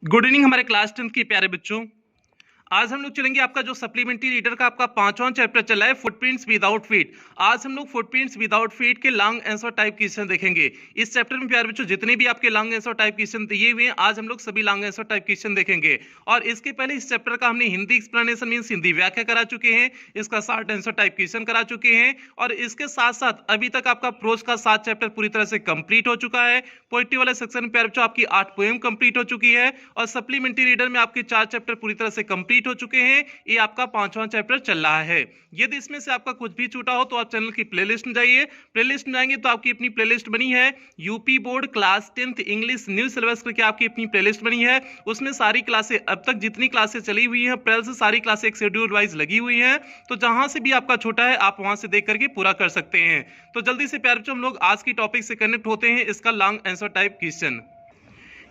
Good evening हमारे class 10 के प्यारे बच्चों। आज हम लोग चलेंगे आपका जो सप्लीमेंट्री रीडर का आपका 5वां चैप्टर चल रहा है फुटप्रिंट्स विदाउट फीट। आज हम लोग फुटप्रिंट्स विदाउट फीट के लॉन्ग आंसर टाइप क्वेश्चन देखेंगे। इस चैप्टर में प्यारे बच्चों जितने भी आपके लॉन्ग आंसर टाइप क्वेश्चन दिए हुए हैं आज हम लोग सभी लॉन्ग आंसर टाइप क्वेश्चन देखेंगे। और इसके पहले इस चैप्टर का हमने हिंदी एक्सप्लेनेशन मींस हिंदी व्याख्या करा चुके हैं, इसका शॉर्ट आंसर टाइप क्वेश्चन करा चुके हैं और इसके साथ साथ अभी तक आपका प्रोज का 7 चैप्टर पूरी तरह से कंप्लीट हो चुका है। पोएट्री वाले सेक्शन में प्यारे बच्चों आपकी 8 पोएम कंप्लीट हो चुकी है और सप्लीमेंट्री रीडर में आपके 4 चैप्टर पूरी तरह से कंप्लीट हो चुके हैं। ये आपका 5वां चैप्टर चल रहा है। यदि इसमें से आपका कुछ भी छूटा हो तो आप चैनल की प्लेलिस्ट में जाइए। प्लेलिस्ट में जाएंगे तो आपकी अपनी प्लेलिस्ट बनी है UP board class 10th English new syllabus करके आपकी अपनी प्लेलिस्ट बनी है। उसमें सारी क्लासें अब तक जितनी क्लासें चली हुई हैं अप्रैल से सारी क्लासें एक शेड्यूल वाइज लगी हुई हैं, तो जहां से भी आपका छोटा है आप वहां से देख करके पूरा कर सकते हैं। तो जल्दी से प्यारे बच्चों हम लोग आज की टॉपिक से कनेक्ट होते हैं। इसका लॉन्ग आंसर टाइप क्वेश्चन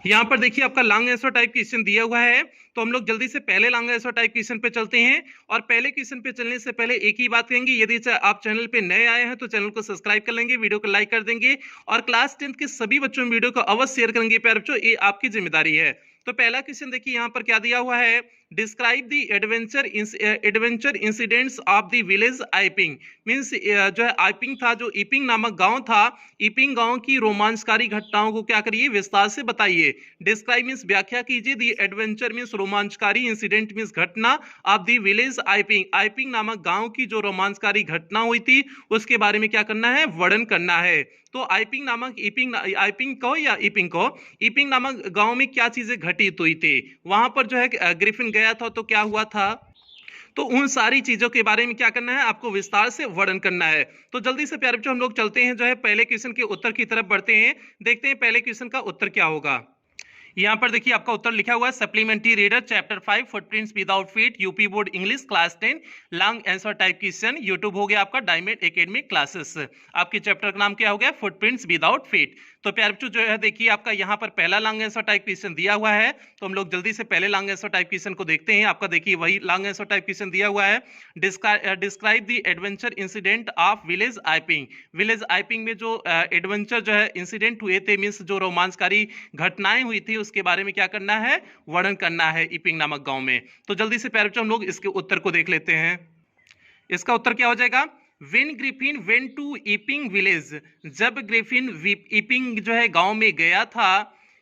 यहाँ पर देखिए आपका लॉन्ग आंसर टाइप क्वेश्चन दिया हुआ है, तो हम लोग जल्दी से पहले लॉन्ग आंसर टाइप क्वेश्चन पे चलते हैं। और पहले क्वेश्चन पे चलने से पहले एक ही बात कहेंगे, यदि आप चैनल पे नए आए हैं तो चैनल को सब्सक्राइब कर लेंगे, वीडियो को लाइक कर देंगे और क्लास 10 के सभी बच्चों में वीडियो को अवश्य शेयर करेंगे प्यारे बच्चों, ये आपकी जिम्मेदारी है। तो पहला क्वेश्चन देखिए यहाँ पर क्या दिया हुआ है, describe the adventure incidents of the village Iping. Means जो है आइपिंग था, जो ईपिंग नामक गांव था, ईपिंग गांव की रोमांचकारी घटनाओं को क्या करिए विस्तार से बताइए। डिस्क्राइब मींस व्याख्या कीजिए, दी एडवेंचर मींस रोमांचकारी, इंसिडेंट मींस घटना, ऑफ द विलेज आइपिंग आइपिंग नामक गांव की जो रोमांचकारी घटना हुई थी उसके बारे में क्या करना है, वर्णन करना है। तो आइपिंग नामक आइपिंग को या ईपिंग को ईपिंग नामक गांव में क्या चीजें घटित हुई थी, वहां पर जो है ग्रिफिन गया था तो क्या हुआ था, तो उन सारी चीजों के बारे में क्या करना है आपको विस्तार से वर्णन करना है। तो जल्दी से प्यारे बच्चों हम लोग चलते हैं जो है पहले क्वेश्चन के उत्तर की तरफ बढ़ते हैं, देखते हैं पहले क्वेश्चन का उत्तर क्या होगा। यहाँ पर देखिए आपका उत्तर लिखा हुआ है supplementary reader chapter 5 footprints without feet UP board English class 10 long answer type question. YouTube हो गया आपका डायमंड एकेडमिक क्लासेस। आपके चैप्टर का नाम क्या हो गया, फुटप्रिंट्स विदाउट फीट। तो प्यारे बच्चों जो है देखिए आपका यहाँ पर पहला लॉन्ग आंसर टाइप क्वेश्चन दिया हुआ है, तो हम लोग जल्दी से पहले लॉन्ग आंसर टाइप क्वेश्चन को देखते हैं। आपका देखिए वही लॉन्ग आंसर टाइप क्वेश्चन दिया हुआ है, describe the adventure incident of village Iping. Village Iping में जो एडवेंचर जो है इंसिडेंट हुए थे मींस जो रोमांचकारी घटनाएं हुई थी उसके बारे में क्या करना है, वर्णन करना है ईपिंग नामक गांव में। तो जल्दी से प्यारे बच्चों हम लोग इसके उत्तर को देख लेते हैं। इसका उत्तर क्या हो जाएगा, When Griffin went to Epping village, जब ग्रिफिन ईपिंग जो है गांव में गया था,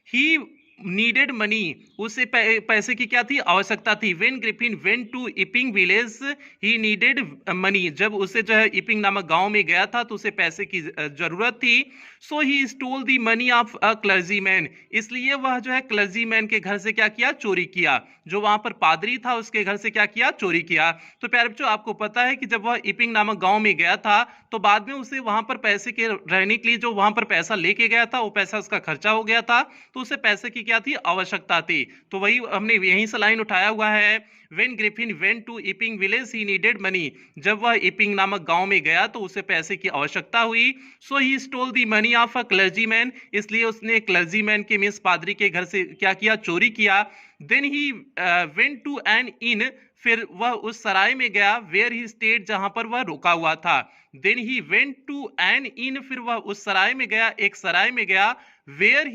ही नीडेड मनी, उसे पैसे की क्या थी, आवश्यकता थी। When Griffin went to Epping village, he needed money, जब उसे जो है ईपिंग नामक गांव में गया था तो उसे पैसे की जरूरत थी। So he stole the money of a clergyman, इसलिए वह जो है क्लर्जीमैन के घर से क्या किया, चोरी किया। जो वहां पर पादरी था उसके घर से क्या किया, चोरी किया। तो प्यारे बच्चों आपको पता है कि जब वह ईपिंग नामक गांव में गया था तो बाद में उसे वहां पर पैसे के रहने के लिए जो वहां पर पैसा लेके गया था वो पैसा उसका खर्चा हो गया था, तो उसे पैसे की क्या थी, आवश्यकता थी। तो वही हमने यहीं से लाइन उठाया हुआ है, When Griffin went to Epping village, he needed money, जब वह ईपिंग नामक गांव में गया तो उसे पैसे की आवश्यकता हुई। So he stole the money of a clergyman, इसलिए उसने क्लर्जीमैन के मींस पादरी के घर से क्या किया, चोरी किया। Then he went to an inn, फिर वह उस सराय में गया, where he stayed, जहां पर वह रुका हुआ था। Then he went to an inn, फिर वह उस सराय में गया, एक सराय में गया, where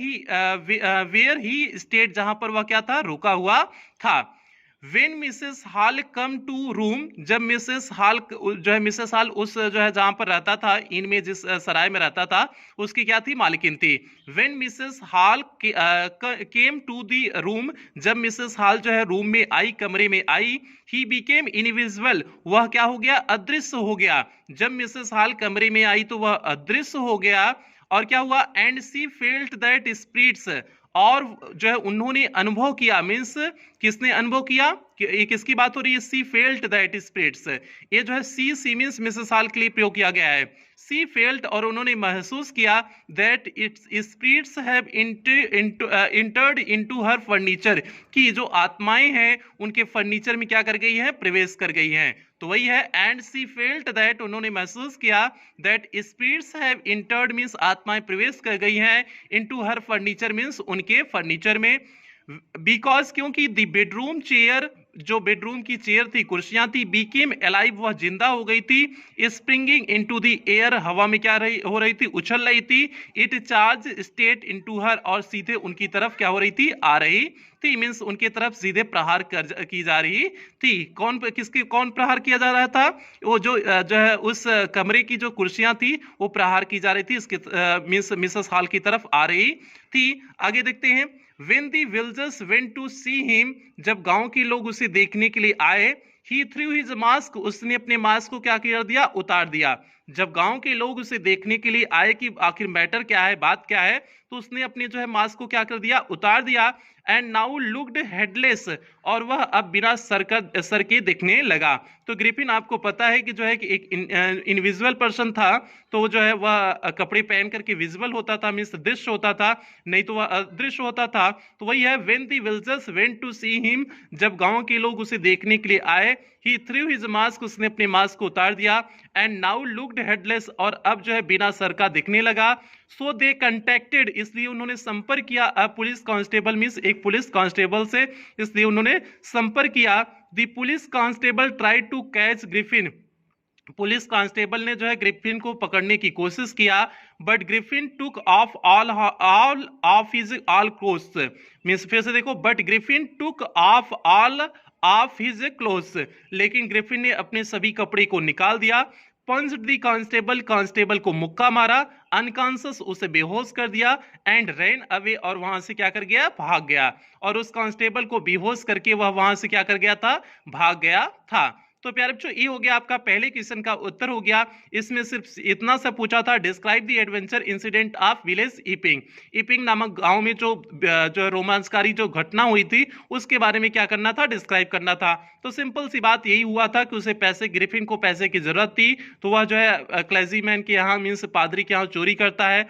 he stayed, जहां पर वह क्या था, रुका हुआ था। When Mrs Hall come to room, जब मिसेस हॉल जो है मिसेस हॉल उस जो है जहां पर रहता था, इनमें जिस सराय में रहता था उसकी क्या थी, मालकिन थी। When Mrs Hall came to the room, जब मिसेस हॉल जो है रूम में आई, कमरे में आई, ही बिकेम इनविजिबल, वह क्या हो गया, अदृश्य हो गया। जब मिसेस हॉल कमरे में आई तो वह अदृश्य हो गया और क्या हुआ, and she felt that spirits, और जो है उन्होंने अनुभव किया, मींस किसने अनुभव किया, ये किसकी बात हो रही है, सी फेल्ट दैट स्पिरिट्स। ये जो है सी मींस मिसेस हॉल के लिए प्रयोग किया गया है। सी फेल्ट, और उन्होंने महसूस किया, that it's spirits have entered into her furniture, कि जो आत्माएं हैं उनके फर्नीचर में क्या कर गई है, प्रवेश कर गई हैं। तो वही है, एंड सी फेल्ट दैट, उन्होंने महसूस किया, that spirits have entered means आत्माएं प्रवेश कर गई हैं, इनटू हर फर्नीचर मींस उनके फर्नीचर में। बिकॉज, क्योंकि द बेडरूम चेयर, जो बेडरूम की चेयर थी, कुर्सियां थी, बीकेम अलाइव, वह जिंदा हो गई थी, स्प्रिंगिंग इनटू द एयर, हवा में क्या हो रही थी, उछल रही थी, इट चार्ज स्टेट इनटू हर, और सीधे उनकी तरफ क्या हो रही थी, आ रही थी, मीन्स उनकी तरफ सीधे प्रहार की जा रही थी। कौन प्रहार किया जा रहा था, वो जो है उस कमरे की जो कुर्सियां थी वो प्रहार की जा रही थी, इसके मीन्स मिसेस हॉल की तरफ आ रही थी। आगे देखते हैं, When the villagers went to see him, जब गांव के लोग उसे देखने के लिए आए, he threw his mask, उसने अपने मास्क को क्या कर दिया, उतार दिया। जब गांव के लोग उसे देखने के लिए आए कि आखिर मैटर क्या है, बात क्या है, तो उसने अपने जो है मास्क को क्या कर दिया, उतार दिया। एंड नाउ लुक्ड हेडलेस, और वह अब बिना सर के दिखने लगा। तो ग्रिफिन आपको पता है कि जो है कि एक इनविजिबल पर्सन था, तो जो है वह कपड़े पहन करके विजिबल होता था, मीन्स दृश्य होता था, नहीं तो वह अदृश्य होता था। तो वही है, when the villagers went to see him, जब गांव के लोग उसे देखने के लिए आए, ही थ्रू हिज मास्क, उसने अपने मास्क को उतार दिया। एंड नाउ लुक्ड हेडलेस, और अब जो है बिना सर का दिखने लगा। सो दे कंटेक्टेड, इसलिए उन्होंने संपर्क किया, पुलिस कांस्टेबल, मीन्स एक पुलिस कांस्टेबल से, इसलिए उन्होंने संपर्क किया। The police constable try to catch Griffin, police constable ने जो है ग्रिफिन को पकड़ने की कोशिश किया, but Griffin took off all of his all clothes, means फिर से देखो, but Griffin took off all of his clothes, लेकिन ग्रिफिन ने अपने सभी कपड़े को निकाल दिया। पंच्ड द कांस्टेबल, कांस्टेबल को मुक्का मारा, अनकॉन्शियस, उसे बेहोश कर दिया, एंड रैन अवे, और वहां से क्या कर गया, भाग गया। और उस कांस्टेबल को बेहोश करके वह वहां से क्या कर गया था, भाग गया था। तो प्यारे बच्चों, ये हो गया आपका पहले क्वेश्चन का उत्तर हो गया। इसमें सिर्फ इतना सा पूछा था, describe the adventure incident of village Iping, Iping नामक गांव में जो रोमांचकारी जो घटना हुई थी उसके बारे में क्या करना था, डिस्क्राइब करना था। तो सिंपल सी बात यही हुआ था कि उसे पैसे, ग्रिफिन को पैसे की जरूरत थी, तो वह जो है क्लैजीमैन के यहाँ, मीन्स पादरी के यहाँ चोरी करता है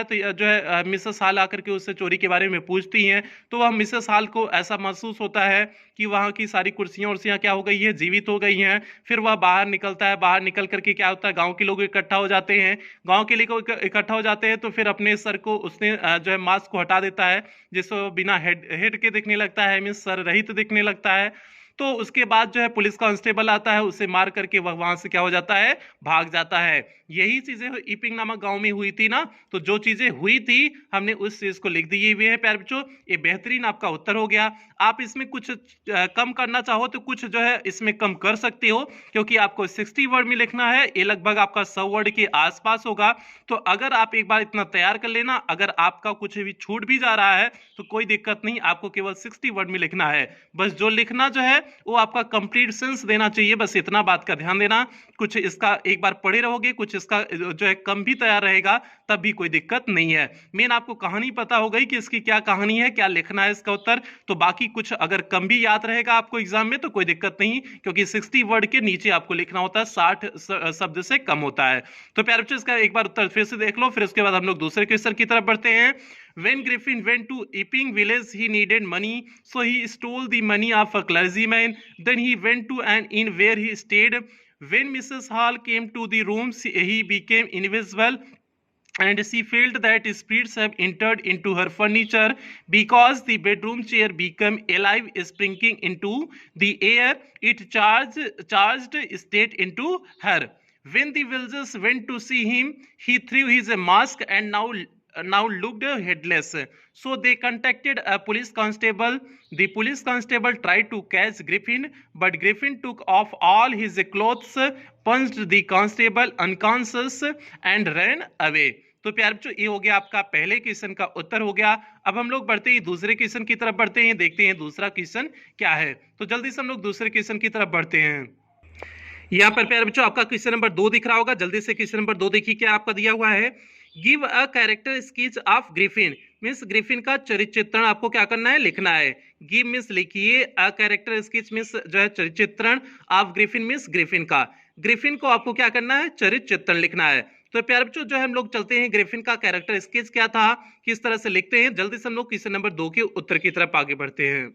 तो जो है मिसेस हॉल आकर के उससे चोरी के बारे में पूछती हैं, तो वह मिसेस हॉल को ऐसा महसूस होता है कि वहाँ की सारी कुर्सियां उर्सियां क्या हो गई है, जीवित हो गई हैं। फिर वह बाहर निकलता है, बाहर निकल करके क्या होता है, गांव के लोग इकट्ठा हो जाते हैं, गांव के लोग इकट्ठा हो जाते हैं, तो फिर अपने सर को उसने जो है मास्क को हटा देता है, जिसको बिना हेड के दिखने लगता है, मीन्स सर रहित दिखने लगता है। तो उसके बाद जो है पुलिस कांस्टेबल आता है, उसे मार करके वह वहां से क्या हो जाता है, भाग जाता है। यही चीजें ईपिंग नामक गांव में हुई थी ना, तो जो चीजें हुई थी हमने उस चीज को लिख दी हुई है प्यारे बच्चों। ये बेहतरीन आपका उत्तर हो गया। आप इसमें कुछ कम करना चाहो तो कुछ जो है इसमें कम कर सकते हो, क्योंकि आपको 60 वर्ड में लिखना है, ये लगभग आपका 100 वर्ड के आसपास होगा। तो अगर आप एक बार इतना तैयार कर लेना, अगर आपका कुछ भी छूट भी जा रहा है तो कोई दिक्कत नहीं, आपको केवल 60 वर्ड में लिखना है। बस जो लिखना जो है वो आपका कंप्लीट सेंस देना चाहिए, बस इतना बात का ध्यान देना। कुछ इसका एक बार पढ़े रहोगे, कुछ इसका जो है कम भी तैयार रहेगा, तब भी कोई दिक्कत नहीं है। मेन आपको कहानी पता हो गई कि इसकी क्या कहानी है, क्या लिखना है इसका उत्तर, तो बाकी कुछ अगर कम भी याद रहेगा आपको एग्जाम में तो कोई दिक्कत नहीं, क्योंकि 60 वर्ड के नीचे आपको लिखना होता है, 60 शब्द से कम होता है। तो प्यारे बच्चों, इसका एक बार उत्तर फिर से देख लो, फिर उसके बाद हम लोग दूसरे क्वेश्चन की तरफ बढ़ते हैं। When Griffin went to Epping village, he needed money, so he stole the money of a clergyman. Then he went to an inn where he stayed. When Mrs. Hall came to the room, he became invisible, and she felt that spirits have entered into her furniture because the bedroom chair became alive, springing into the air. It charged state into her. When the villagers went to see him, he threw his mask and now looked headless. So they contacted a police constable. The police constable tried to catch Griffin, but Griffin took off all his clothes, punched the constable unconscious, and ran away. तो प्यारे बच्चों, ये हो गया आपका पहले question का उत्तर हो गया। अब हम लोग बढ़ते हैं दूसरे क्वेश्चन की तरफ बढ़ते हैं, देखते हैं दूसरा क्वेश्चन क्या है। तो जल्दी से हम लोग दूसरे क्वेश्चन की तरफ बढ़ते हैं। यहाँ पर प्यारे बच्चों आपका क्वेश्चन नंबर 2 दिख रहा होगा, जल्दी से क्वेश्चन नंबर 2 देखिए क्या आपका दिया हुआ है। Give a character sketch of Griffin, means Griffin का चरित्र चित्रण आपको क्या करना है, लिखना है। गिव मीन्स लिखिए, अ कैरेक्टर स्केच मीन्स जो है चरित्र चित्रण, ऑफ ग्रिफिन मीन्स ग्रिफिन का, ग्रिफिन को आपको क्या करना है, चरित्र चित्रण लिखना है। तो प्यारे बच्चों जो है हम लोग चलते हैं, ग्रिफिन का कैरेक्टर स्केच क्या था, किस तरह से लिखते हैं, जल्दी से हम लोग क्वेश्चन नंबर 2 के उत्तर की तरफ आगे बढ़ते हैं।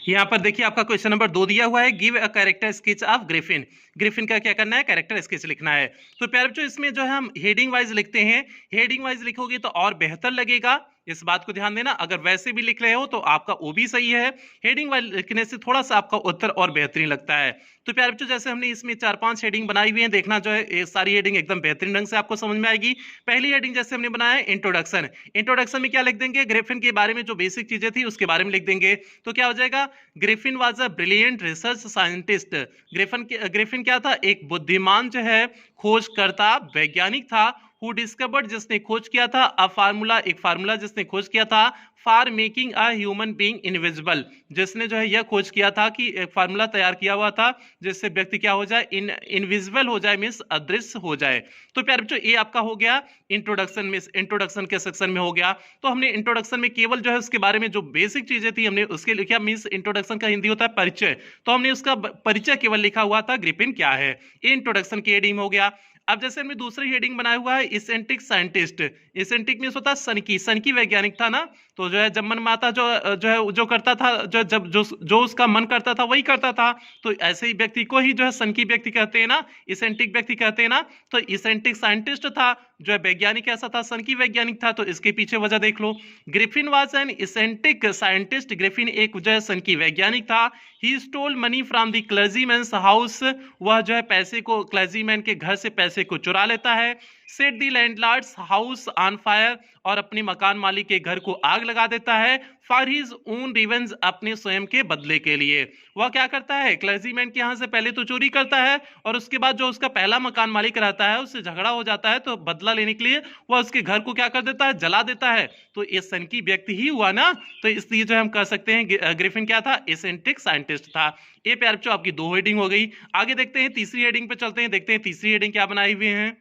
यहाँ पर देखिए आपका क्वेश्चन नंबर 2 दिया हुआ है, give a character sketch of Griffin. Griffin का क्या करना है, कैरेक्टर स्केच लिखना है। तो प्यारे बच्चों इसमें जो है हम हेडिंग वाइज लिखते हैं, हेडिंग वाइज लिखोगे तो और बेहतर लगेगा, इस बात को ध्यान देना। अगर वैसे भी लिख रहे हो तो आपका वो भी सही है, हेडिंग वाले लिखने से थोड़ा सा आपका उत्तर और बेहतरीन लगता है। तो प्यारे बच्चों, जैसे हमने इसमें 4-5 हेडिंग बनाई हुई है, देखना जो है ये सारी हेडिंग एकदम बेहतरीन ढंग से आपको समझ में आएगी। पहली हेडिंग जैसे हमने बनाया है इंट्रोडक्शन। इंट्रोडक्शन में क्या लिख देंगे, ग्रिफिन के बारे में जो बेसिक चीजें थी उसके बारे में लिख देंगे। तो क्या हो जाएगा, Griffin was a brilliant research scientist. Griffin क्या था, एक बुद्धिमान जो है खोजकर्ता वैज्ञानिक था। हु डिस्कवर्ड, जिसने खोज किया था, अ फार्मूला, एक फार्मूला जिसने खोज किया था, for making a human being invisible, जिसने जो है यह खोज किया था कि एक फार्मूला तैयार किया हुआ था जिससे व्यक्ति क्या हो जाए, इनविजिबल हो जाए, मींस अदृश्य हो जाए। तो प्यारे बच्चों, ये आपका हो गया इंट्रोडक्शन में, इंट्रोडक्शन के सेक्शन में हो गया। तो हमने इंट्रोडक्शन में केवल जो है उसके बारे में जो बेसिक चीजें थी हमने उसके लिखा, मींस इंट्रोडक्शन का हिंदी होता है परिचय, तो हमने उसका परिचय केवल लिखा हुआ था, ग्रिफिन क्या है। ये इंट्रोडक्शन की हेडिंग हो गया। अब जैसे हमने दूसरी हेडिंग बनाया हुआ है इसेंटिक साइंटिस्ट। इसेंटिक मींस होता है सनकी वैज्ञानिक था ना, तो जो है जब मन माता जो है जो करता था, जो उसका मन करता था वही करता था, तो ऐसे ही व्यक्ति को ही जो है सनकी व्यक्ति कहते हैं ना, इसेंटिक व्यक्ति कहते हैं ना। तो इसेंटिक साइंटिस्ट था, जो है वैज्ञानिक ऐसा था, सनकी वैज्ञानिक था, तो इसके पीछे वजह देख लो। Griffin was an eccentric scientist, Griffin एक जो है सनकी वैज्ञानिक था। He stole money from the clergyman's house, वह जो है पैसे को क्लर्जीमैन के घर से पैसे को चुरा लेता है। Set the landlords house on fire, और अपने मकान मालिक के घर को आग लगा देता है। फॉर हिज ओन रिवेंज, अपने स्वयं के बदले के लिए। वह क्या करता है, क्लर्जीमैन के यहाँ से पहले तो चोरी करता है, और उसके बाद जो उसका पहला मकान मालिक रहता है उससे झगड़ा हो जाता है, तो बदला लेने के लिए वह उसके घर को क्या कर देता है, जला देता है। तो ये सनकी व्यक्ति ही हुआ ना, तो इसलिए जो हम कह सकते हैं ग्रिफिन क्या था, एसेंट्रिक साइंटिस्ट था। ये प्यारे बच्चों आपकी 2 हेडिंग हो गई। आगे देखते हैं तीसरी हेडिंग पे चलते हैं, देखते हैं तीसरी हेडिंग क्या बनाई हुई है।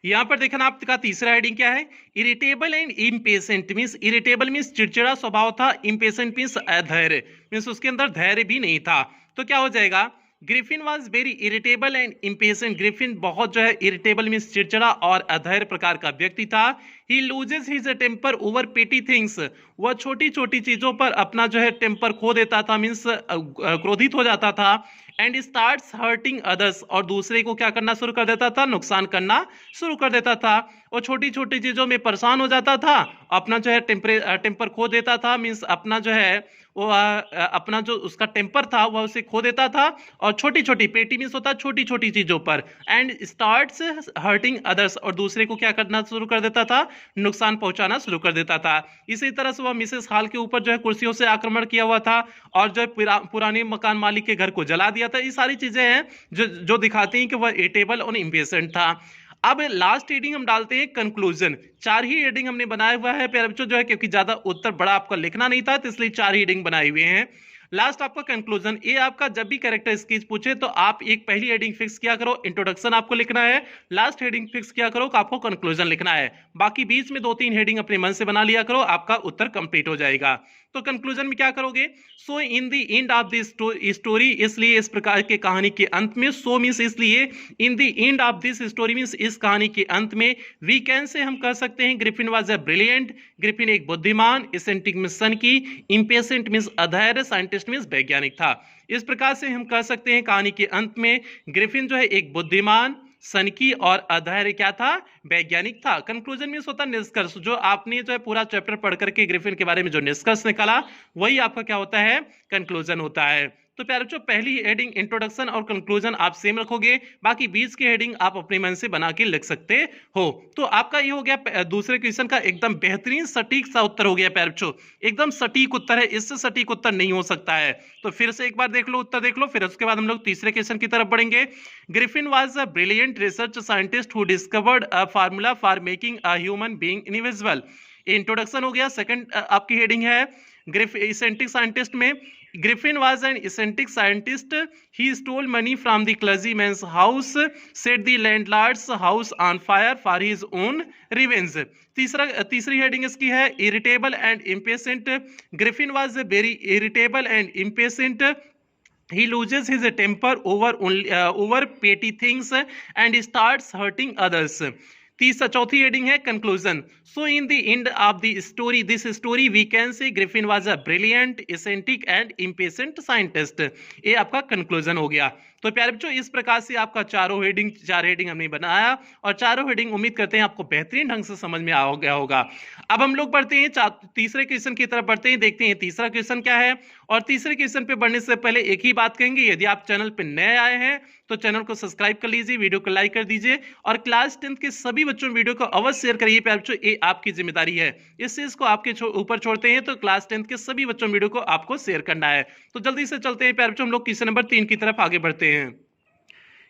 यहां पर देखना आपका तीसरा हेडिंग क्या है, irritable and impatient. Means irritable means चिड़चिड़ा स्वभाव था, इम्पेशेंट मींस अधैर्य, मींस उसके अंदर धैर्य भी नहीं था। तो क्या हो जाएगा, Griffin was very irritable and impatient. Griffin बहुत जो है इरिटेबल मींस चिड़चिड़ा और अधैर्य प्रकार का व्यक्ति था। He loses his temper over petty things, वह छोटी छोटी चीजों पर अपना जो है टेम्पर खो देता था, मींस क्रोधित हो जाता था। एंड स्टार्ट्स हर्टिंग अदर्स, और दूसरे को क्या करना शुरू कर देता था, नुकसान करना शुरू कर देता था। और छोटी छोटी चीजों में परेशान हो जाता था, अपना जो है टेम्पर खो देता था, मींस अपना जो है वो अपना जो उसका टेम्पर था वह उसे खो देता था। और छोटी छोटी, पेटी मींस होता है छोटी छोटी चीजों पर। एंड स्टार्ट्स हर्टिंग अदर्स, और दूसरे को क्या करना शुरू कर देता था, नुकसान पहुंचाना शुरू कर देता था। इसी तरह से वह मिसेस हाल के ऊपर जो है कुर्सियों से आक्रमण किया हुआ था, और जो है पुराने मकान मालिक के घर को जला दिया था। ये सारी चीजें हैं जो दिखाती हैं कि वह इरिटेबल और इम्पेशेंट था। अब लास्ट हेडिंग हम डालते हैं कंक्लूजन। 4 ही हेडिंग हमने बनाया हुआ है प्यारे बच्चों, जो है क्योंकि ज्यादा उत्तर बड़ा आपका लिखना नहीं था, तो इसलिए 4 ही हेडिंग बनाए हुए हैं। लास्ट आपका कंक्लूजन। ये आपका जब भी कैरेक्टर स्केच पूछे तो आप एक पहली हेडिंग फिक्स किया करो, इंट्रोडक्शन आपको लिखना है, लास्ट हेडिंग फिक्स किया करो कि आपको कंक्लूजन लिखना है। बाकी बीच में 2-3 हेडिंग अपने मन से बना लिया करो, आपका उत्तर कंप्लीट हो जाएगा। तो कंक्लूजन में क्या करोगे, so in the end of the story, इसलिए इस प्रकार के कहानी के अंत में, सो मींस इसलिए, इन the end of this story means इस कहानी के अंत में, वी कैन से हम कह सकते हैं Griffin was a brilliant, Griffin एक बुद्धिमान, इसेंट्रिक मींस सनकी, इम्पेशेंट मींस अधैर्य, साइंटिस्ट मींस वैज्ञानिक था। इस प्रकार से हम कह सकते हैं कहानी के अंत में ग्रिफिन जो है एक बुद्धिमान, सनकी और अधैर्य क्या था, वैज्ञानिक था। कंक्लूजन मींस होता है निष्कर्ष, जो आपने जो है पूरा चैप्टर पढ़ करके ग्रिफिन के बारे में जो निष्कर्ष निकाला वही आपका क्या होता है, कंक्लूजन होता है। तो प्यारे बच्चों, पहली हेडिंग इंट्रोडक्शन और कंक्लूजन आप सेम रखोगे, बाकी बीच की हेडिंग आप अपने मन से बना के लिख सकते हो। तो आपका ये हो गया दूसरे क्वेश्चन का एकदम बेहतरीन सटीक सा उत्तर हो गया प्यारे बच्चों, एकदम सटीक उत्तर है, इससे सटीक उत्तर नहीं हो सकता है। तो फिर से एक बार देख लो, उत्तर देख लो, फिर उसके बाद हम लोग तीसरे क्वेश्चन की तरफ बढ़ेंगे। Griffin was a brilliant research scientist who discovered a formula for making a human being invisible. Introduction हो गया। सेकंड आपकी हेडिंग है इसेंट्रिक साइंटिस्ट में, Griffin was an eccentric scientist. He stole money from the clergyman's house, set the landlord's house on fire for his own revenge. तीसरी heading इसकी है irritable and impatient. Griffin was very irritable and impatient. He loses his temper over petty things and starts hurting others. चौथी heading है conclusion. So in the end of the story, this story we can say Griffin was a brilliant, eccentric and impatient scientist. ये आपका conclusion हो गया। तो प्यारे बच्चों इस प्रकार से आपका चार हेडिंग हमने बनाया और चारों हेडिंग उम्मीद करते हैं आपको बेहतरीन ढंग से समझ में आ गया होगा। अब हम लोग बढ़ते हैं तीसरे क्वेश्चन की तरफ बढ़ते हैं, देखते हैं तीसरा क्वेश्चन क्या है। और तीसरे क्वेश्चन पे बढ़ने से पहले एक ही बात कहेंगे, यदि आप चैनल पे नए आए हैं तो चैनल को सब्सक्राइब कर लीजिए, वीडियो को लाइक कर दीजिए और क्लास 10 के सभी बच्चों वीडियो को अवश्य शेयर करिए प्यारे बच्चों, ये आपकी जिम्मेदारी है। इस चीज को आपके ऊपर छोड़ते हैं तो क्लास 10 के सभी बच्चों वीडियो को आपको शेयर करना है। तो जल्दी से चलते हैं प्यारे बच्चों, हम लोग क्वेश्चन नंबर 3 की तरफ आगे बढ़ते हैं।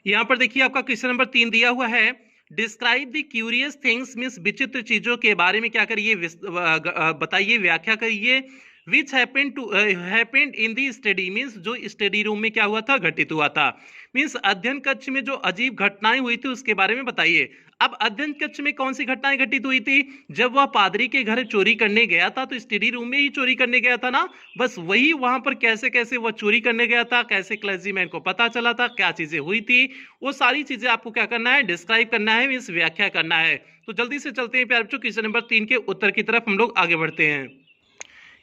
यहां पर देखिए आपका क्वेश्चन नंबर 3 दिया हुआ है, describe the curious things means विचित्र चीजों के बारे में क्या करिए, बताइए, व्याख्या करिए। Which happened in the study means जो स्टडी रूम में क्या हुआ था, घटित हुआ था। मींस अध्ययन कक्ष में जो अजीब घटनाएं हुई थी उसके बारे में बताइए। अब अध्ययन कक्ष में कौन सी घटनाएं घटित हुई थी, जब वह पादरी के घर चोरी करने गया था तो स्टडी रूम में ही चोरी करने गया था ना, बस वही वहां पर कैसे कैसे वह चोरी करने गया था, कैसे क्लर्जीमैन को पता चला था, क्या चीजें हुई थी, वो सारी चीजें आपको क्या करना है, डिस्क्राइब करना है, मींस व्याख्या करना है। तो जल्दी से चलते हैं प्यारे बच्चों क्वेश्चन नंबर 3 के उत्तर की तरफ हम लोग आगे बढ़ते हैं।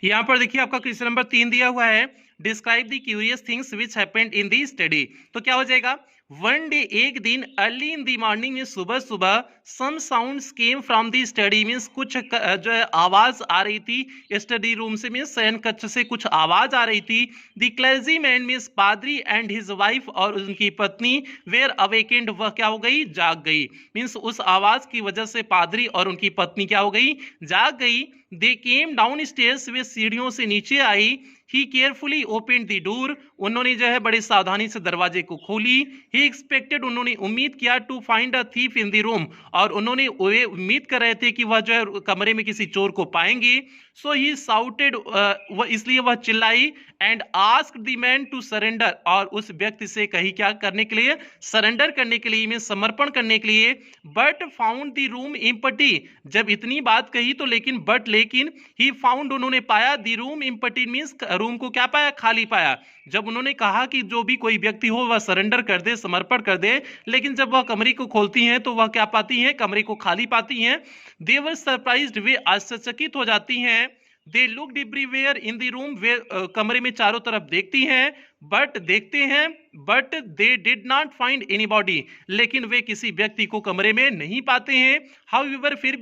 यहां पर देखिए आपका क्वेश्चन नंबर 3 दिया हुआ है, describe the curious things which happened in the study. तो क्या हो जाएगा, वन डे एक दिन अर्ली इन द मॉर्निंग में सुबह सुबह some sounds came from the study means कुछ जो है आवाज आ रही थी स्टडी रूम से, मींस शयन कक्ष से कुछ आवाज आ रही थी। द क्लर्जीमैन मींस पादरी एंड हिज वाइफ और उनकी पत्नी वेयर अवेकेंड वह क्या हो गई, जाग गई। मींस उस आवाज की वजह से पादरी और उनकी पत्नी क्या हो गई, जाग गई। दे केम डाउन स्टेयर्स, वे सीढ़ियों से नीचे आई। ही केयरफुली ओपन द डोर, उन्होंने जो है बड़ी सावधानी से दरवाजे को खोली। ही एक्सपेक्टेड, उन्होंने उम्मीद किया, to find a thief in the room, और उन्होंने उम्मीद कर रहे थे कि वह जो है कमरे में किसी चोर को पाएंगे। सो ही साउटेड, इसलिए वह चिल्लाई। And asked the man to surrender, और उस व्यक्ति से कही क्या करने के लिए, सरेंडर करने के लिए, में समर्पण करने के लिए। But found the room empty, जब इतनी बात कही तो लेकिन ही फाउंड, उन्होंने पाया, the room empty means room को क्या पाया, खाली पाया। जब उन्होंने कहा कि जो भी कोई व्यक्ति हो वह सरेंडर कर दे, समर्पण कर दे, लेकिन जब वह कमरे को खोलती हैं तो वह क्या पाती हैं, कमरे को खाली पाती हैं। दे वर सरप्राइज्ड, वे आश्चर्यचकित हो जाती हैं। They looked everywhere in the room, वे कमरे में चारों तरफ देखती हैं, but they did not find anybody, लेकिन वे किसी व्यक्ति को कमरे में नहीं पाते हैं। हाउएवर, फिर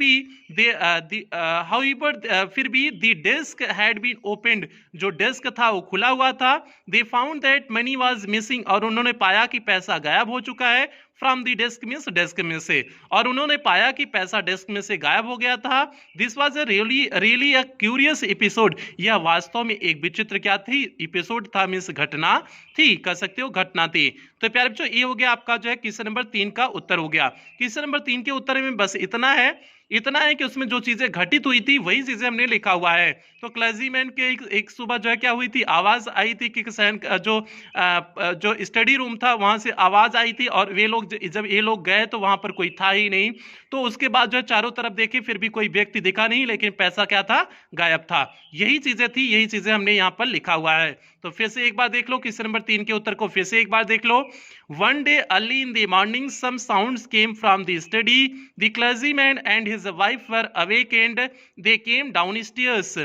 भी the desk had been opened, जो डेस्क था वो खुला हुआ था। They found that money was missing, और उन्होंने पाया कि पैसा गायब हो चुका है। From the desk means desk में से, और उन्होंने पाया कि पैसा डेस्क में से गायब हो गया था। This was a really a curious episode, यह वास्तव में एक विचित्र क्या थी, एपिसोड था, मींस घटना थी, कह सकते हो घटना थी। तो प्यारे बच्चों ये हो गया आपका जो है क्वेश्चन नंबर 3 का उत्तर हो गया। क्वेश्चन नंबर 3 के उत्तर में बस इतना है कि उसमें जो चीजें घटित हुई थी वही चीजें हमने लिखा हुआ है। तो क्लर्जीमैन के एक सुबह जो है क्या हुई थी, आवाज आई थी कि जो स्टडी रूम था वहां से आवाज आई थी, और जब ये लोग गए तो वहां पर कोई था ही नहीं। तो उसके बाद जो है चारों तरफ देखे फिर भी कोई व्यक्ति दिखा नहीं, लेकिन पैसा क्या था, गायब था। यही चीजें थी, यही चीजें हमने यहाँ पर लिखा हुआ है। तो फिर से एक बार देख लो क्वेश्चन नंबर 3 के उत्तर को, फिर से एक बार देख लो। One day early in the morning some sounds came from the study, the clergyman and his wife were awakened, they came down stairs.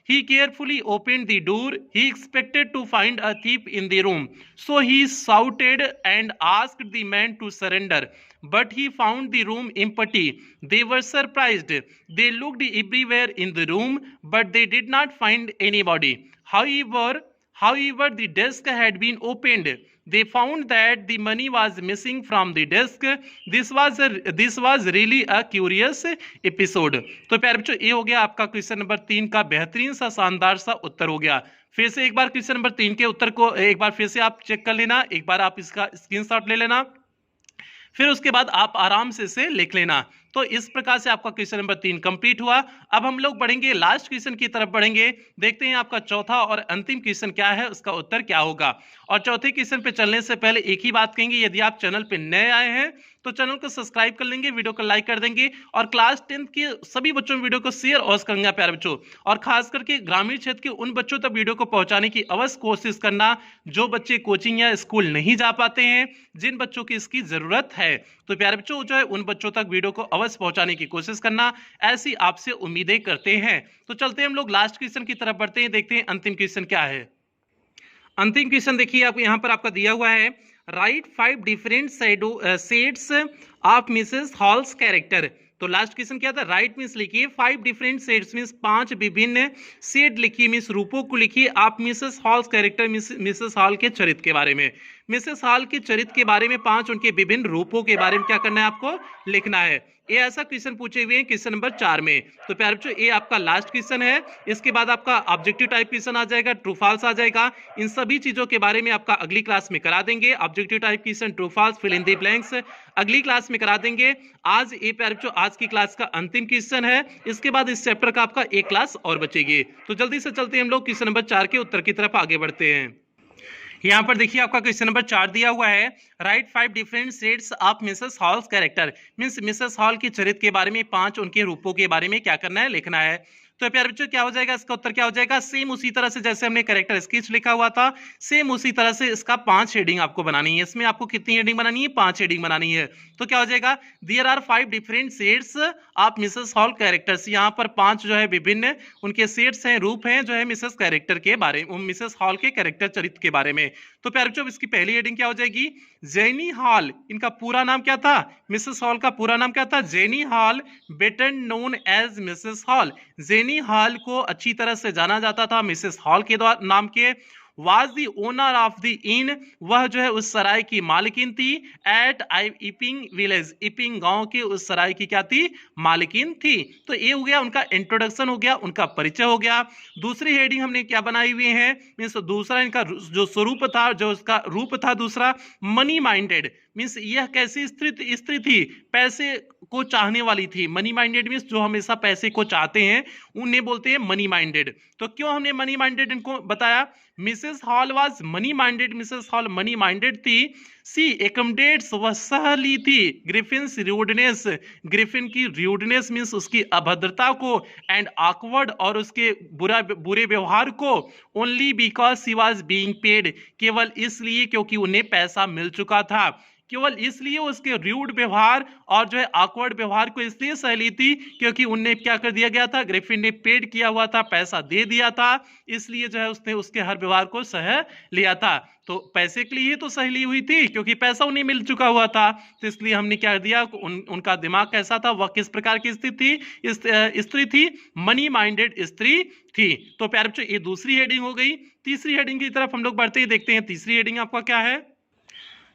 He carefully opened the door. He expected to find a thief in the room. So he shouted and asked the man to surrender. But he found the room empty. They were surprised. They looked everywhere in the room, but they did not find anybody. However, the desk had been opened. They found that the money was missing from the desk. This was really a curious episode. तो प्यारे बच्चों ये हो गया आपका question number 3 का बेहतरीन सा शानदार सा उत्तर हो गया। फिर से एक बार क्वेश्चन नंबर 3 के उत्तर को एक बार फिर से आप चेक कर लेना, एक बार आप इसका स्क्रीनशॉट ले लेना, फिर उसके बाद आप आराम से इसे लिख लेना। तो इस प्रकार से आपका क्वेश्चन नंबर 3 कंप्लीट हुआ। अब हम लोग बढ़ेंगे लास्ट क्वेश्चन की तरफ बढ़ेंगे, देखते हैं आपका चौथा और अंतिम क्वेश्चन क्या है, उसका उत्तर क्या होगा। और चौथे क्वेश्चन पे चलने से पहले एक ही बात कहेंगे, यदि आप चैनल पे नए आए हैं तो चैनल को सब्सक्राइब कर लेंगे, वीडियो को लाइक कर देंगे, और क्लास 10 के सभी बच्चों वीडियो को शेयर अवश्य करेंगे प्यारे बच्चों। और खास करके ग्रामीण क्षेत्र के उन बच्चों तक वीडियो को पहुंचाने की अवश्य कोशिश करना जो बच्चे कोचिंग या स्कूल नहीं जा पाते हैं, जिन बच्चों की इसकी जरूरत है। तो प्यारे बच्चों जो है उन बच्चों तक वीडियो को अवश्य पहुंचाने की कोशिश करना, ऐसी आपसे उम्मीदें करते हैं। तो चलते हैं हम लोग लास्ट क्वेश्चन की तरफ बढ़ते हैं, देखते हैं अंतिम क्वेश्चन क्या है। अंतिम क्वेश्चन देखिए आप यहाँ पर आपका दिया हुआ है, right 5 different shades of Mrs halls character. तो लास्ट क्वेश्चन क्या था, राइट मीन्स लिखिए 5 डिफरेंट शेड्स मीन्स 5 विभिन्न शेड लिखिए मीन्स रूपों को लिखिए आप Mrs halls character Mrs hall के चरित्र के बारे में। मिसेस हॉल के चरित्र के बारे में 5 उनके विभिन्न रूपों के बारे में क्या करना है, आपको लिखना है। ये ऐसा क्वेश्चन पूछे हुए हैं क्वेश्चन नंबर 4 में। तो प्यारे बच्चों ये आपका लास्ट क्वेश्चन है। इसके बाद आपका ऑब्जेक्टिव टाइप क्वेश्चन आ जाएगा, ट्रू फॉल्स आ जाएगा। इन सभी चीजों के बारे में आपका अगली क्लास में करा देंगे। Objective type question, true false, fill in the blanks अगली क्लास में करा देंगे। आज ये प्यारे बच्चों आज की क्लास का अंतिम क्वेश्चन है। इसके बाद इस चैप्टर का आपका एक क्लास और बचेगी। तो जल्दी से चलते हम लोग क्वेश्चन नंबर 4 के उत्तर की तरफ आगे बढ़ते हैं। यहाँ पर देखिए आपका क्वेश्चन नंबर 4 दिया हुआ है, right 5 different shades of Mrs halls character means Mrs hall के चरित्र के बारे में 5 उनके रूपों के बारे में क्या करना है, लिखना है। तो प्यारे बच्चों क्या हो जाएगा, इसका उत्तर क्या हो जाएगा, सेम उसी तरह से जैसे हमने कैरेक्टर स्केच लिखा हुआ था सेम उसी तरह से इसका 5 शेडिंग आपको बनानी है। इसमें आपको कितनी हेडिंग बनानी है, 5 हेडिंग बनानी है। तो क्या हो जाएगा, there are 5 different shades of Mrs Hall characters. यहाँ पर 5 जो है विभिन्न उनके शेड्स हैं, रूप हैं जो है मिसेस कैरेक्टर के बारे में, मिसेस हॉल के कैरेक्टर चरित्र के बारे में। तो प्यारे बच्चों इसकी पहली हेडिंग क्या हो जाएगी, जेनी हॉल। इनका पूरा नाम क्या था, मिसेस हॉल का पूरा नाम क्या था, Jenny Hall, better known as Mrs Hall. Jenny Hall को अच्छी तरह से जाना जाता था मिसेस हॉल के नाम के। Was the owner of the इन, वह जो है उस सराय की मालकिन थी। एट इपिंग विलेज, इपिंग गांव के उस सराय की क्या थी, मालकिन थी। तो ये हो गया उनका इंट्रोडक्शन, हो गया उनका परिचय हो गया। दूसरी हेडिंग हमने क्या बनाई हुई है, मीन्स दूसरा इनका जो स्वरूप था, जो उसका रूप था दूसरा, मनी माइंडेड मीन्स यह कैसी स्त्री थी, पैसे को चाहने वाली थी। मनी माइंडेड मीन्स जो हमेशा पैसे को चाहते हैं उन्हें बोलते हैं मनी माइंडेड। तो क्यों हमने मनी माइंडेड इनको बताया, Mrs Hall was money minded, Mrs hall money minded थी। सी एकमडेट्स, वह सह ली थी ग्रिफिन्स रूडनेस, ग्रिफिन की रूडनेस मीन्स उसकी अभद्रता को, एंड ऑकवर्ड और उसके बुरे व्यवहार को, only because she was being paid, केवल इसलिए क्योंकि उन्हें पैसा मिल चुका था। केवल इसलिए उसके रूड व्यवहार और जो है ऑकवर्ड व्यवहार को इसलिए सह ली थी क्योंकि उन्हें क्या कर दिया गया था, ग्रिफिन ने पेड किया हुआ था, पैसा दे दिया था, इसलिए जो है उसने उसके हर व्यवहार को सह लिया था। तो पैसे के लिए तो सह ली हुई थी क्योंकि पैसा उन्हें मिल चुका हुआ था, तो इसलिए हमने क्या दिया, उनका दिमाग कैसा था, वह किस प्रकार की स्त्री थी, मनी माइंडेड स्त्री थी। तो प्यारे बच्चों ये दूसरी हेडिंग हो गई। तीसरी हेडिंग की तरफ हम लोग बढ़ते ही देखते हैं। तीसरी हेडिंग आपका क्या है,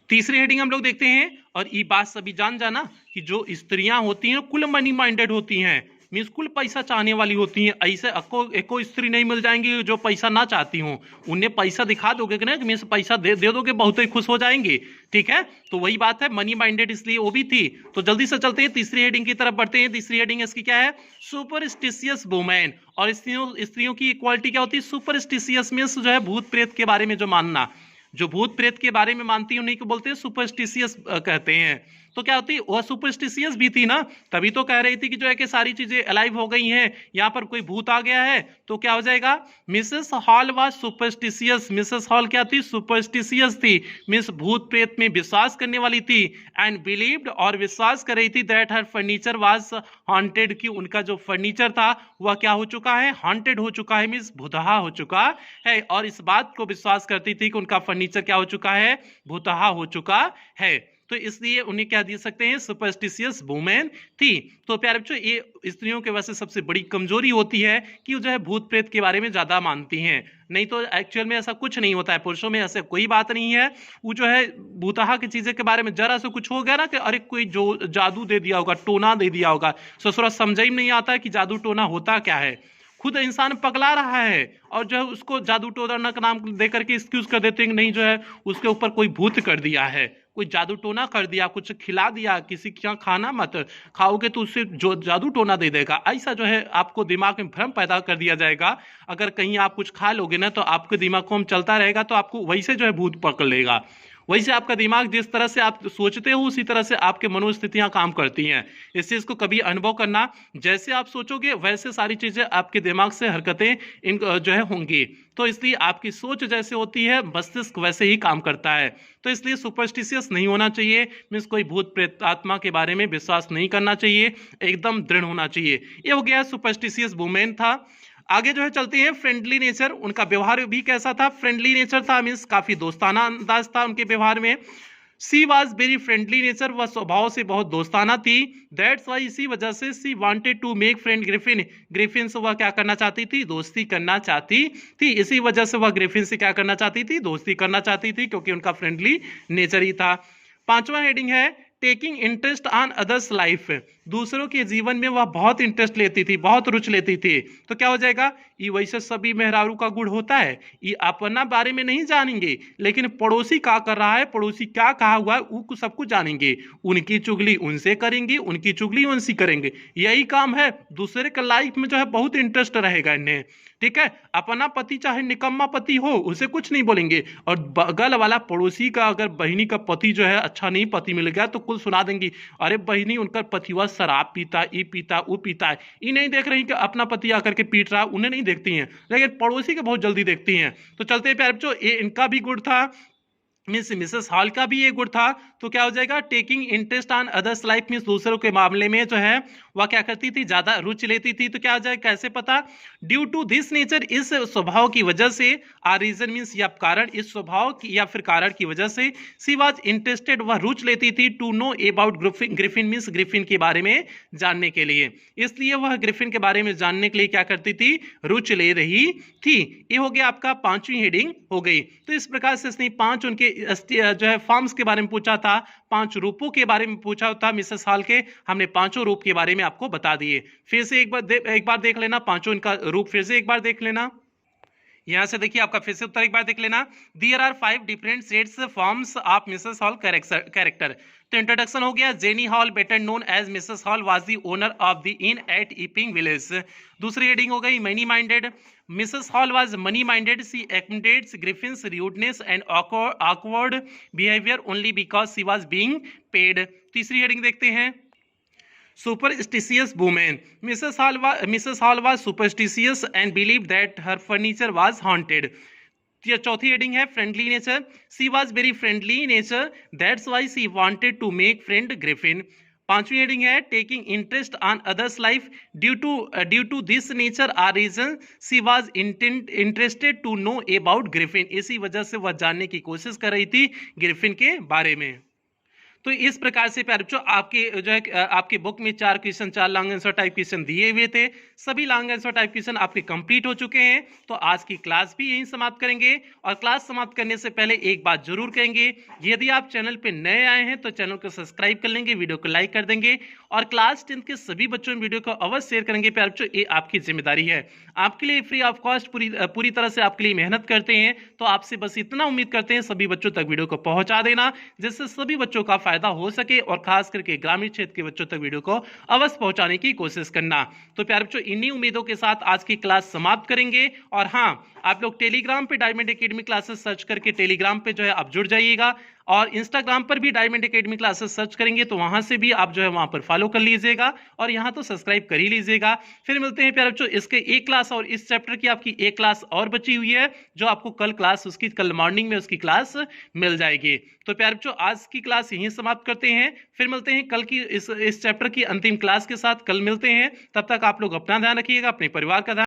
तीसरी हेडिंग हम लोग देखते हैं। और ये बात सभी जान जाना कि जो स्त्रियां होती हैं कुल मनी माइंडेड होती हैं, मीन्स कुल पैसा चाहने वाली होती हैं। ऐसे एको स्त्री नहीं मिल जाएंगी जो पैसा ना चाहती हूँ। उन्हें पैसा दिखा दोगे कि ना, मीन्स पैसा दे दोगे बहुत ही खुश हो जाएंगे। ठीक है, तो वही बात है, मनी माइंडेड इसलिए वो भी थी। तो जल्दी से चलते हैं तीसरी हेडिंग की तरफ बढ़ते हैं। तीसरी हेडिंग इसकी क्या है, सुपरस्टिशियस वुमेन। और स्त्रियों की इक्वालिटी क्या होती है, सुपरस्टिशियस मीन्स जो है भूत प्रेत के बारे में जो मानना, जो भूत प्रेत के बारे में मानती है उन्हीं को बोलते हैं सुपरस्टिशियस कहते हैं। तो क्या होती है, वह सुपरस्टिशियस भी थी ना, तभी तो कह रही थी कि जो है कि सारी चीजें अलाइव हो गई हैं, यहाँ पर कोई भूत आ गया है। तो क्या हो जाएगा, Mrs Hall was superstitious. Mrs hall क्या थी, सुपरस्टिशियस थी, मीन्स भूत प्रेत में विश्वास करने वाली थी। एंड बिलीव्ड और विश्वास कर रही थी that her furniture was haunted, की उनका जो फर्नीचर था वह क्या हो चुका है, हॉन्टेड हो चुका है, मीन्स भुतहा हो चुका है। और इस बात को विश्वास करती थी कि उनका फर्नीचर क्या हो चुका है, भुतहा हो चुका है। तो इसलिए उन्हें क्या दे सकते हैं, सुपरस्टिशियस वुमेन थी। तो प्यारे बच्चों ये स्त्रियों के वैसे सबसे बड़ी कमजोरी होती है कि वो जो है भूत प्रेत के बारे में ज्यादा मानती हैं। नहीं तो एक्चुअल में ऐसा कुछ नहीं होता है, पुरुषों में ऐसे कोई बात नहीं है। वो जो है भूतहा की चीजें के बारे में जरा से कुछ हो गया ना कि अरे कोई जो जादू दे दिया होगा, टोना दे दिया होगा, ससुरा समझ ही नहीं आता है कि जादू टोना होता क्या है। खुद इंसान पगला रहा है और जो है उसको जादू टोना का नाम देकर के एक्सक्यूज कर देते हैं कि नहीं जो है उसके ऊपर कोई भूत कर दिया है, कोई जादू टोना कर दिया, कुछ खिला दिया, किसी क्या खाना मत खाओगे तो उससे जो जादू टोना दे देगा, ऐसा जो है आपको दिमाग में भ्रम पैदा कर दिया जाएगा। अगर कहीं आप कुछ खा लोगे ना तो आपके दिमाग को हम चलता रहेगा तो आपको वैसे जो है भूत पकड़ लेगा। वैसे आपका दिमाग जिस तरह से आप सोचते हो उसी तरह से आपके मनोस्थितियां काम करती हैं। इस चीज को कभी अनुभव करना, जैसे आप सोचोगे वैसे सारी चीजें आपके दिमाग से हरकतें इन जो है होंगी। तो इसलिए आपकी सोच जैसे होती है मस्तिष्क वैसे ही काम करता है। तो इसलिए सुपरस्टिशियस नहीं होना चाहिए, मीन्स कोई भूत प्रेत आत्मा के बारे में विश्वास नहीं करना चाहिए, एकदम दृढ़ होना चाहिए। ये हो गया सुपरस्टिशियस वुमेन था। आगे जो है चलते हैं, फ्रेंडली नेचर, उनका व्यवहार भी कैसा था, फ्रेंडली नेचर था, मीन्स काफी दोस्ताना अंदाज था उनके व्यवहार में। सी वॉज वेरी फ्रेंडली नेचर, वह स्वभाव से बहुत दोस्ताना थी। दैट्स वाई, इसी वजह से she wanted to make friend Griffin, Griffin से वह क्या करना चाहती थी, दोस्ती करना चाहती थी। इसी वजह से वह ग्रिफिन से क्या करना चाहती थी, दोस्ती करना चाहती थी, क्योंकि उनका फ्रेंडली नेचर ही था। पांचवा हेडिंग है taking interest on others life, दूसरों के जीवन में वह बहुत इंटरेस्ट लेती थी, बहुत रुचि लेती थी। तो क्या हो जाएगा, ये वैसे सभी मेहरारू का गुण होता है, ये अपना बारे में नहीं जानेंगे, लेकिन पड़ोसी क्या कर रहा है, पड़ोसी क्या कहा हुआ है, वो सब कुछ जानेंगे। उनकी चुगली उनसे करेंगे, उनकी चुगली उनसे करेंगे, यही काम है। दूसरे के लाइफ में जो है बहुत इंटरेस्ट रहेगा इन्हें, ठीक है। अपना पति चाहे निकम्मा पति हो, उसे कुछ नहीं बोलेंगे, और बगल वाला पड़ोसी का अगर बहिनी का पति जो है अच्छा नहीं पति मिल गया तो कुल सुना देंगी, अरे बहिनी उनका पति हुआ शराब पीता, ये पीता, वो पीता है। ये नहीं देख रही कि अपना पति आकर के पीट रहा, उन्हें नहीं देखती हैं, लेकिन पड़ोसी के बहुत जल्दी देखती हैं। तो चलते हैं प्यारे बच्चों, ये इनका भी गुण था, मीन्स मिसेस हॉल का भी ये गुण था। तो क्या हो जाएगा, taking interest on others life, means दूसरों के मामले में जो है वह क्या करती थी, ज्यादा रुचि लेती थी। तो क्या हो जाएगा, कैसे पता, ड्यू टू दिस नेचर, इस स्वभाव की वजह से, आ रीजन मीन्स या कारण, इस स्वभाव की या फिर कारण की वजह से, सी वाज इंटरेस्टेड, वह रुचि लेती थी, to know about Griffin, means Griffin के बारे में जानने के लिए, इसलिए वह ग्रिफिन के बारे में जानने के लिए क्या करती थी, रुचि ले रही थी। ये हो गया आपका पांचवी हेडिंग हो गई। तो इस प्रकार से इसने पांच उनके जो है फॉर्म्स के बारे में पूछा था, पांच रूपों के बारे में पूछा था मिसेस हॉल के, हमने पांचों रूप के बारे में आपको बता दिए। फिर से एक बार देख लेना, पांचों इनका रूप फिर से एक बार देख लेना। यहां से देखिए आपका फिर से उत्तर एक बार देख लेना, there are 5 different sets forms of Mrs Hall character. तो इंट्रोडक्शन हो गया, Jenny Hall better known as Mrs Hall was the owner of the inn at Iping village. दूसरी हेडिंग हो गई, money minded, Mrs Hall was money minded, she accommodates Griffin's rudeness and awkward behavior only because she was being paid। तीसरी heading देखते हैं, superstitious women, Mrs Hall was superstitious and believe that her furniture was haunted. चौथी heading है, friendly nature, she was very friendly nature, that's why she wanted to make friend Griffin. पांचवी heading है, taking interest on others life, due to this nature or reason she was interested to know about Griffin, इसी वजह से वह जानने की कोशिश कर रही थी ग्रिफिन के बारे में। तो इस प्रकार से प्यारे बच्चों आपके जो है आपके बुक में 4 question, 4 long answer type question दिए हुए थे, सभी लॉन्ग आंसर टाइप क्वेश्चन आपके कंप्लीट हो चुके हैं। तो आज की क्लास भी यहीं समाप्त करेंगे, और क्लास समाप्त करने से पहले एक बात जरूर कहेंगे, यदि आप चैनल पे नए आए हैं तो चैनल को सब्सक्राइब कर लेंगे, वीडियो को लाइक कर देंगे, और क्लास 10 के सभी बच्चों में वीडियो को अवश्य शेयर करेंगे। प्यारे बच्चों ये आपकी जिम्मेदारी है, आपके लिए फ्री ऑफ कॉस्ट पूरी तरह से आपके लिए मेहनत करते हैं। तो आपसे बस इतना उम्मीद करते हैं सभी बच्चों तक वीडियो को पहुंचा देना, जिससे सभी बच्चों का फायदा हो सके, और खास करके ग्रामीण क्षेत्र के बच्चों तक वीडियो को अवश्य पहुंचाने की कोशिश करना। तो प्यारे बच्चों इन्हीं उम्मीदों के साथ आज की क्लास समाप्त करेंगे। और हाँ, आप लोग टेलीग्राम पे डायमंड एकेडमी क्लासेस सर्च करके टेलीग्राम पे जो है आप जुड़ जाइएगा, और इंस्टाग्राम पर भी डायमंड एकेडमी क्लासेस सर्च करेंगे तो वहां से भी आप जो है वहां पर फॉलो कर लीजिएगा, और यहां तो सब्सक्राइब कर ही लीजिएगा। फिर मिलते हैं प्यारे बच्चों, इसके एक क्लास और इस चैप्टर की आपकी एक क्लास और बची हुई है, जो आपको कल क्लास उसकी कल मॉर्निंग में उसकी क्लास मिल जाएगी। तो प्यारे बच्चों आज की क्लास यहीं समाप्त करते हैं, फिर मिलते हैं कल की इस चैप्टर की अंतिम क्लास के साथ, कल मिलते हैं। तब तक आप लोग अपना ध्यान रखिएगा, अपने परिवार का ध्यान